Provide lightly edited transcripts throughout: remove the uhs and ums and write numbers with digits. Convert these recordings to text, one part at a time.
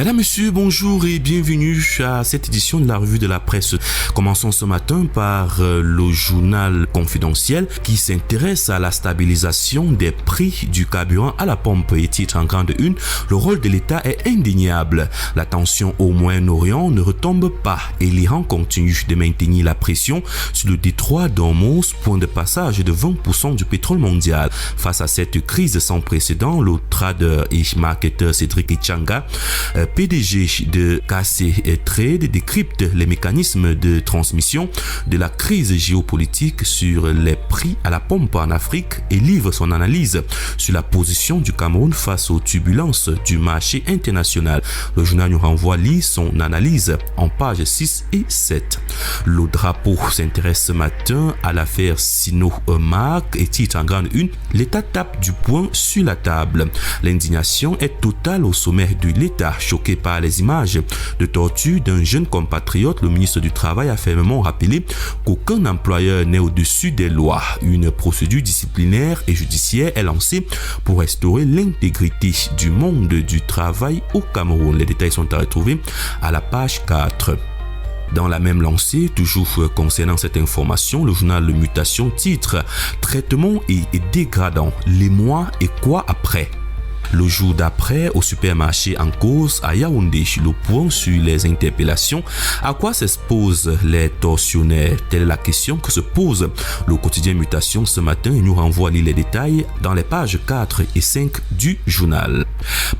Mesdames, Messieurs, bonjour et bienvenue à cette édition de la revue de la presse. Commençons ce matin par le journal confidentiel qui s'intéresse à la stabilisation des prix du carburant à la pompe et titre en grande une. Le rôle de l'État est indéniable. La tension au Moyen-Orient ne retombe pas et l'Iran continue de maintenir la pression sur le détroit d'Ormuz, point de passage de 20% du pétrole mondial. Face à cette crise sans précédent, le trader et marketeur Cédric Itchanga, PDG de KC Trade, décrypte les mécanismes de transmission de la crise géopolitique sur les prix à la pompe en Afrique et livre son analyse sur la position du Cameroun face aux turbulences du marché international. Le journal nous renvoie lire son analyse en pages 6 et 7. Le drapeau s'intéresse ce matin à l'affaire Sino-Marc et titre en grande une: l'État tape du poing sur la table. L'indignation est totale au sommet de l'État. Choqué par les images de torture d'un jeune compatriote, le ministre du Travail a fermement rappelé qu'aucun employeur n'est au-dessus des lois. Une procédure disciplinaire et judiciaire est lancée pour restaurer l'intégrité du monde du travail au Cameroun. Les détails sont à retrouver à la page 4. Dans la même lancée, toujours concernant cette information, le journal Le Mutation titre « Traitement et dégradant, les mois et quoi après ?» Le jour d'après, au supermarché en cause à Yaoundé, le point sur les interpellations. À quoi s'exposent les tortionnaires? Telle est la question que se pose le quotidien Mutation ce matin et nous renvoie à lire les détails dans les pages 4 et 5 du journal.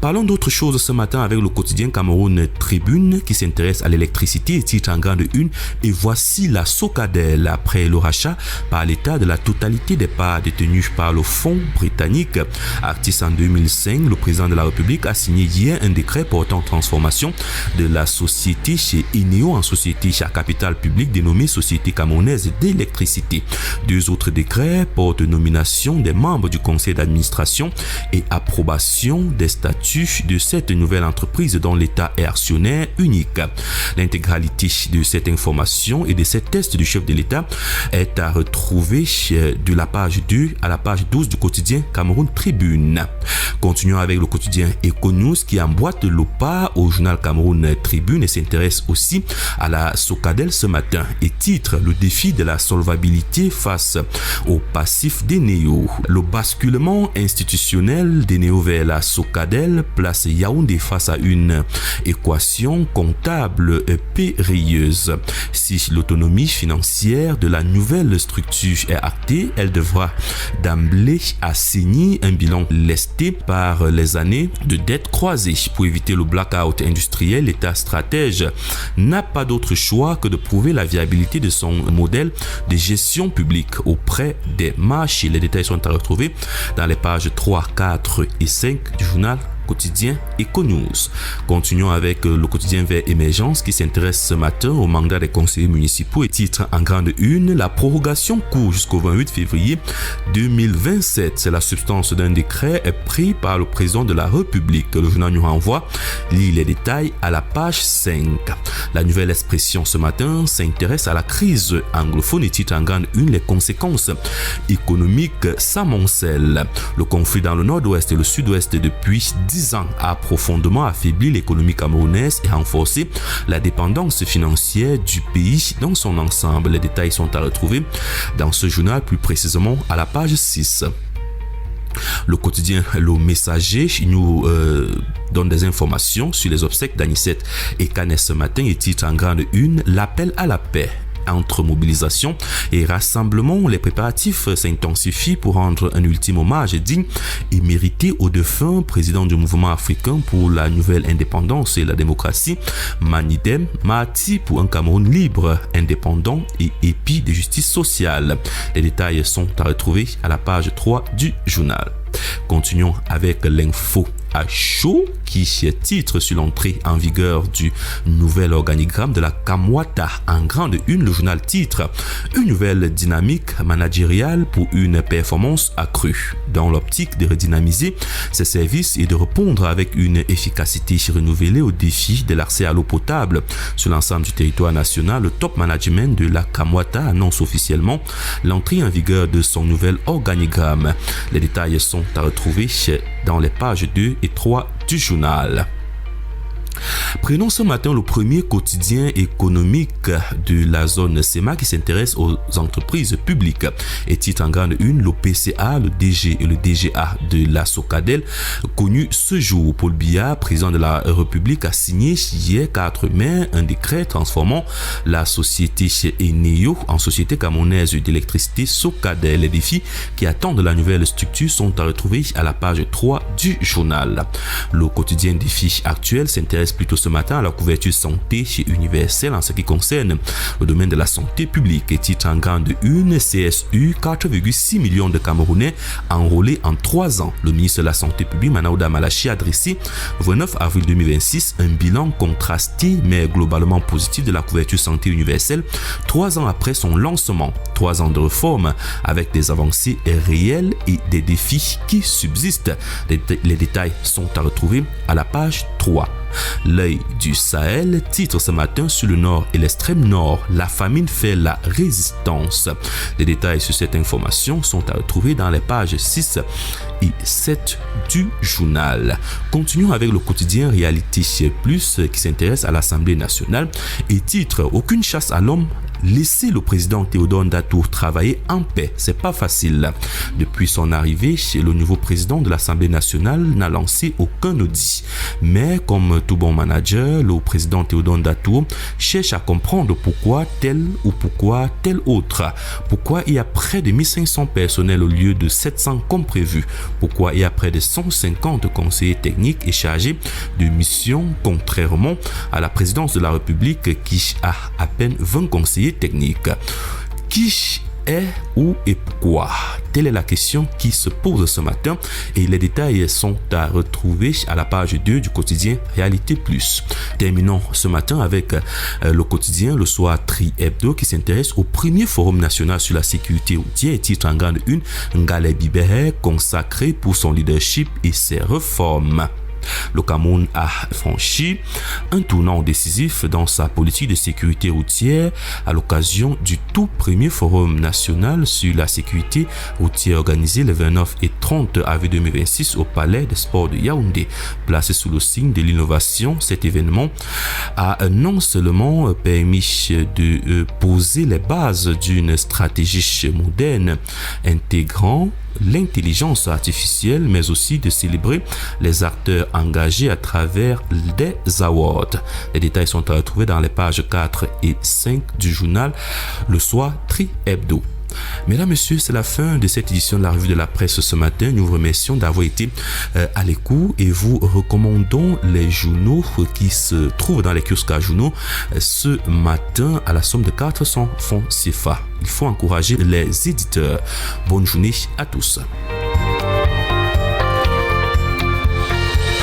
Parlons d'autre chose ce matin avec le quotidien Cameroun Tribune qui s'intéresse à l'électricité et titre en grande une: et voici la Socadel après le rachat par l'État de la totalité des parts détenues par le fonds britannique. Actis en 2005, le président de la République a signé hier un décret portant transformation de la société chez Eneo en société à capital public dénommée Société camerounaise d'électricité. Deux autres décrets portent nomination des membres du conseil d'administration et approbation des statuts de cette nouvelle entreprise dont l'État est actionnaire unique. L'intégralité de cette information et de ces tests du chef de l'État est à retrouver de la page 2 à la page 12 du quotidien Cameroun Tribune. Continuons avec le quotidien Econews qui emboîte le pas au journal Cameroun Tribune et s'intéresse aussi à la Socadel ce matin et titre « Le défi de la solvabilité face au passif d'Eneo ». Le basculement institutionnel d'Eneo vers la Socadel place Yaoundé face à une équation comptable périlleuse. Si l'autonomie financière de la nouvelle structure est actée, elle devra d'emblée assainir un bilan lesté par les années de dettes croisées. Pour éviter le blackout industriel, l'État stratège n'a pas d'autre choix que de prouver la viabilité de son modèle de gestion publique auprès des marchés. Les détails sont à retrouver dans les pages 3, 4 et 5 du journal quotidien Econews. Continuons avec le quotidien Vert Émergence qui s'intéresse ce matin au mandat des conseillers municipaux et titre en grande une: la prorogation court jusqu'au 28 février 2027. C'est la substance d'un décret pris par le président de la République. Le journal nous renvoie lire les détails à la page 5. La nouvelle expression ce matin s'intéresse à la crise anglophone et titre en grande une: les conséquences économiques s'amoncellent. Le conflit dans le nord-ouest et le sud-ouest depuis 10 ans a profondément affaibli l'économie camerounaise et renforcé la dépendance financière du pays dans son ensemble. Les détails sont à retrouver dans ce journal, plus précisément à la page 6. Le quotidien Le Messager nous donne des informations sur les obsèques d'Anicette et Canet ce matin et titre en grande une: l'appel à la paix. Entre mobilisation et rassemblement, les préparatifs s'intensifient pour rendre un ultime hommage digne et mérité au défunt président du mouvement africain pour la nouvelle indépendance et la démocratie, Manidem Mahati, pour un Cameroun libre, indépendant et épris de justice sociale. Les détails sont à retrouver à la page 3 du journal. Continuons avec l'info à chaud qui titre sur l'entrée en vigueur du nouvel organigramme de la Kamwata. En grande une, le journal titre une nouvelle dynamique managériale pour une performance accrue. Dans l'optique de redynamiser ses services et de répondre avec une efficacité renouvelée aux défis de l'accès à l'eau potable sur l'ensemble du territoire national, le top management de la Kamwata annonce officiellement l'entrée en vigueur de son nouvel organigramme. Les détails sont à retrouver dans les pages 2 et 3 du journal. Prenons ce matin le premier quotidien économique de la zone SEMA qui s'intéresse aux entreprises publiques et titre en grande une: le PCA, le DG et le DGA de la SOCADEL connu ce jour. Paul Biya, président de la République, a signé hier 4 mai un décret transformant la société Eneo en société camerounaise d'électricité SOCADEL. Les défis qui attendent la nouvelle structure sont à retrouver à la page 3 du journal. Le quotidien Défi actuel s'intéresse plutôt ce matin à la couverture santé universelle en ce qui concerne le domaine de la santé publique et titre en grande une: CSU, 4,6 millions de Camerounais enrôlés en 3 ans. Le ministre de la Santé publique, Manaouda Malachi, a dressé le 29 avril 2026 un bilan contrasté mais globalement positif de la couverture santé universelle 3 ans après son lancement. 3 ans de réforme avec des avancées réelles et des défis qui subsistent. Les détails sont à retrouver à la page 3. L'œil du Sahel titre ce matin: sur le nord et l'extrême nord, la famine fait la résistance. Les détails sur cette information sont à retrouver dans les pages 6 et 7 du journal. Continuons avec le quotidien Réalité Plus qui s'intéresse à l'Assemblée nationale et titre: aucune chasse à l'homme. Laisser le président Théodore Ndatour travailler en paix, c'est pas facile. Depuis son arrivée, le nouveau président de l'Assemblée nationale n'a lancé aucun audit. Mais comme tout bon manager, le président Théodore Ndatour cherche à comprendre pourquoi tel ou pourquoi tel autre. Pourquoi il y a près de 1500 personnels au lieu de 700 comme prévu. Pourquoi il y a près de 150 conseillers techniques et chargés de mission, contrairement à la présidence de la République qui a à peine 20 conseillers techniques. Qui est, où et pourquoi? Telle est la question qui se pose ce matin et les détails sont à retrouver à la page 2 du quotidien Réalité Plus. Terminons ce matin avec le quotidien Le Soir Tri Hebdo qui s'intéresse au premier forum national sur la sécurité routière et titre en grande une: Ngalé Bibere consacré pour son leadership et ses réformes. Le Cameroun a franchi un tournant décisif dans sa politique de sécurité routière à l'occasion du tout premier forum national sur la sécurité routière organisé le 29 et 30 avril 2026 au Palais des Sports de Yaoundé. Placé sous le signe de l'innovation, cet événement a non seulement permis de poser les bases d'une stratégie moderne intégrant l'intelligence artificielle, mais aussi de célébrer les acteurs engagés à travers des awards. Les détails sont à retrouver dans les pages 4 et 5 du journal Le Soir Tri Hebdo. Mesdames, Messieurs, c'est la fin de cette édition de la revue de la presse ce matin. Nous vous remercions d'avoir été à l'écoute et vous recommandons les journaux qui se trouvent dans les kiosques à journaux ce matin à la somme de 400 francs CFA. Il faut encourager les éditeurs. Bonne journée à tous.